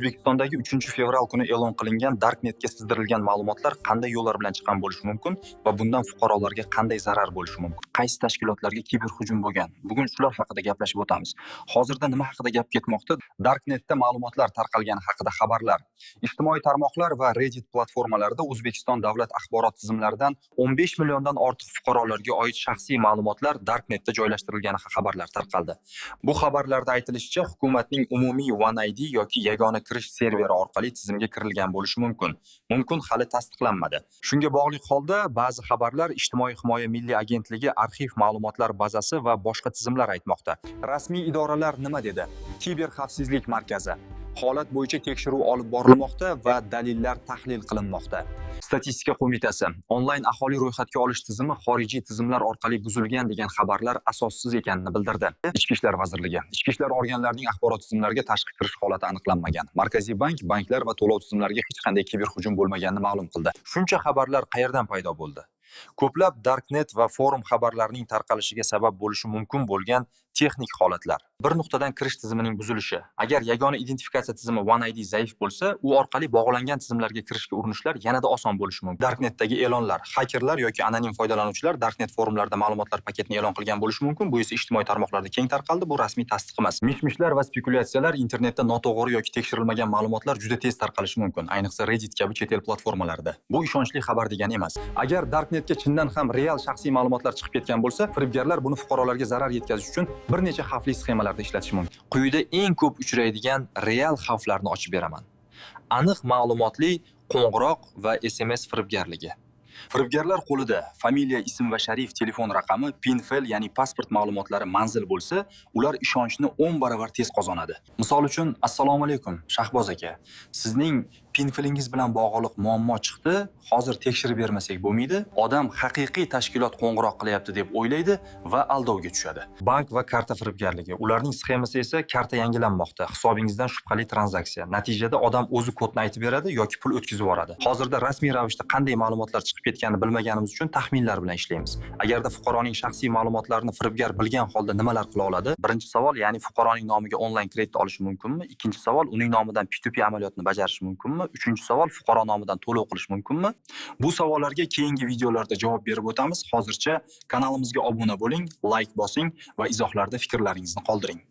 O'zbekistondagi 3-fevral kuni e'lon qilingan Darknetga sizdirilgan ma'lumotlar qanday yo'llar bilan chiqqan bo'lishi mumkin va bundan fuqarolarga qanday zarar bo'lishi mumkin? Qaysi tashkilotlarga kiberhujum bo'lgan? Bugun shular haqida gaplashib o'tamiz. Hozirda nima haqida gap ketmoqda? Darknetda ma'lumotlar tarqalgani haqida xabarlar. Ijtimoiy tarmoqlar va Reddit platformalarida O'zbekiston davlat axborot tizimlaridan 15 milliondan ortiq fuqarolarga oid shaxsiy ma'lumotlar Darknetda joylashtirilgani xabarlar tarqaldi. Bu xabarlarda aytilishicha, hukumatning umumiy OneID yoki yagona kirish serveri orqali tizimga kirilgan bo'lishi mumkin. Mumkin hali tasdiqlanmadi. Shunga bog'liq holda ba'zi xabarlar Ijtimoiy himoya milliy agentligi arxiv ma'lumotlar bazasi va boshqa tizimlar aytmoqda. Rasmiy idoralar nima dedi? Kiberxavfsizlik markazi holat bo'yicha tekshiruv olib borilmoqda va dalillar tahlil qilinmoqda. Statistika qo'mitasi onlayn aholi ro'yxatga olish tizimi xorijiy tizimlar orqali buzilgan degan xabarlar asossiz ekanini bildirdi. Ichki ishlar vazirligi ichki ishlar organlarining axborot tizimlariga tashqi kirish holati aniqlanmagan. Markaziy bank, banklar va to'lov tizimlariga hech qanday kiberhujum bo'lmaganini ma'lum qildi. Shuncha xabarlar qayerdan paydo bo'ldi? Ko'plab Darknet va forum xabarlarining tarqalishiga sabab bo'lishi mumkin bo'lgan texnik holatlar. Bir nuqtadan kirish tizimining buzilishi. Agar yagona identifikatsiya tizimi OneID zaif bo'lsa, u orqali bog'langan tizimlarga kirishga urinishlar yanada oson bo'lishi mumkin. Darknetdagi e'lonlar, hakerlar yoki anonim foydalanuvchilar Darknet forumlarida ma'lumotlar paketini e'lon qilgan bo'lishi mumkin. Bu esa ijtimoiy tarmoqlarda keng tarqaldi. Bu rasmiy tasdiq emas. Mish-mishlar va spekulyatsiyalar internetda noto'g'ri yoki tekshirilmagan ma'lumotlar juda tez tarqalishi mumkin, ayniqsa Reddit kabi chet el platformalarida. Bu ishonchli xabar degani emas. Agar Darknetga chindan ham real shaxsiy ma'lumotlar chiqib ketgan bo'lsa, firibgarlar buni fuqarolarga zarar yetkazish uchun bir necha xavfli sxemalarda ishlatishi mumkin. Quyida eng ko'p uchraydigan real xavflarni ochib beraman. Aniq ma'lumotli qo'ng'iroq va SMS firibgarligi. Firibgarlar qo'lida familiya, ism va sharif, telefon raqami, PIN-fel, ya'ni pasport ma'lumotlari manzil bo'lsa, ular ishonchni 10 barobar tez qozonadi. Misol uchun, assalomu alaykum, Shahboz aka. Sizning PIN-felingiz bilan bog'liq muammo chiqdi. Hozir tekshirib bermasak bo'lmaydi. Odam haqiqiy tashkilot qo'ng'iroq qilyapti deb o'ylaydi va aldovga tushadi. Bank va karta firibgarligi. Ularning sxemasi esa karta yangilanmoqda. Hisobingizdan shubhali tranzaksiya. Natijada odam o'zi kodni aytib beradi yoki pul o'tkazib yuboradi. Hozirda rasmiy ravishda qanday ma'lumotlar chiqib ketganini bilmaganimiz uchun taxminlar bilan ishlaymiz. Agarda fuqaroning shaxsiy ma'lumotlarini firibgar bilgan holda nimalar qila oladi? Birinchi savol, ya'ni fuqaroning nomiga onlayn kredit olishi mumkinmi? Ikkinchi savol, uning nomidan P2P amaliyotni bajarish mumkinmi? Uchinchi savol, fuqaro nomidan to'lov qilish mumkinmi? Bu savollarga keyingi videolarda javob berib o'tamiz. Hozircha kanalimizga obuna bo'ling, like bosing va izohlarda fikrlaringizni qoldiring.